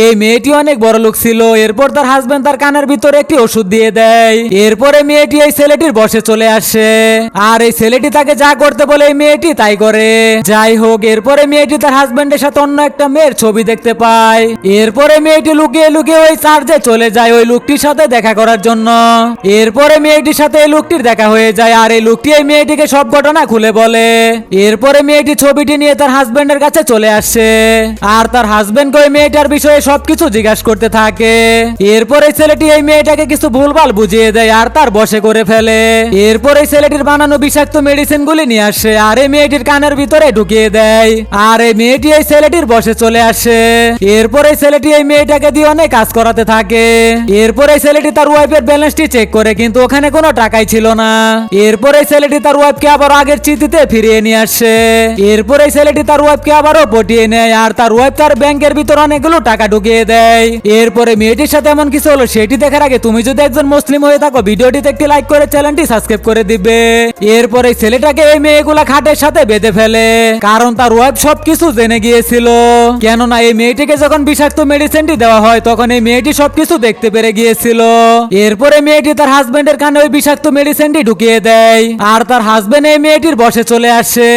এই মেয়েটি অনেক বড় লোক ছিল। এরপর তার হাজবেন্ড তার কানের ভিতরে একটি ওষুধ দিয়ে দেয়। এরপরে মেয়েটি এই ছেলেটির বসে চলে আসে, আর এই ছেলেটি তাকে যা করতে বলে এই মেয়েটি তাই করে। যাই হোক, এরপরে মেয়েটি তার হাজবেন্ডের সাথে অন্য একটা মেয়ের ছবি দেখতে পায়। এরপরে মেয়েটি লুকিয়ে লুকিয়ে ওই চার্চে চলে যায় ওই লোকটির সাথে দেখা করার জন্য। এরপরে মেয়েটির সাথে এই লোকটির দেখা হয়ে যায়, আর এই লোকটি এই মেয়েটিকে সব ঘটনা খুলে বলে। এরপরে মেয়েটি ছবিটি নিয়ে তার হাজবেন্ডের কাছে চলে আসে, আর তার হাজবেন্ডকে ওই মেয়েটার বিষয়ে সবকিছু জিজ্ঞাসা করতে থাকে। এরপরে ছেলেটি এই মেয়েটাকে কিছু ভুলভাল বুঝিয়ে দেয় আর তার বশে করে ফেলে। এরপরে ছেলেটির বানানো বিষাক্ত মেডিসিন গুলি নিয়ে আসে আর এই মেয়েটির কানের ভিতরে ঢুকিয়ে দেয়, আর এই মেয়েটি এই ছেলেটির বশে চলে আসে। এরপরে ছেলেটি এই মেয়েটাকে দিয়ে অনেক কাজ করাতে থাকে। এরপরে ছেলেটি তার ওয়াইফের ব্যালেন্সটি চেক করে, কিন্তু ওখানে কোনো টাকাই ছিল না। এরপরে ছেলেটি তার ওয়াইফকে আবার আগের চিঠিতে ফিরিয়ে নিয়ে আসে। এরপরে ছেলেটি তার ওয়াইফকে আবারও পটিয়ে নেয়, আর তার ওয়াইফ তার ব্যাংকের ভিতর অনেকগুলো টাকা ঢুকিয়ে দেয়। এরপরে মেয়েটির সাথে এমন কিছু হলো সেটি দেখার আগে তুমি যদি একজন মুসলিম হয়ে থাকো, ভিডিওটিতে একটি লাইক করে চ্যানেলটি সাবস্ক্রাইব করে দিবে। এরপরে ছেলেটাকে এই মেয়েগুলা খাটের সাথে বেঁধে ফেলে, কারণ তার ওয়াইফ সবকিছু জেনে গিয়েছিল। কেননা এই মেয়েটিকে যখন বিষাক্ত মেডিসিনটি দেওয়া হয় তখন এই মেয়েটি সবকিছু দেখতে পেরে গিয়েছিল। এরপরে মেয়েটি তার হাজবেন্ডের কানে ওই বিষাক্ত মেডিসিনটি ঢুকিয়ে দেয়, আর তার হাজবেন্ড এই মেয়েটির বসে চলে আসে।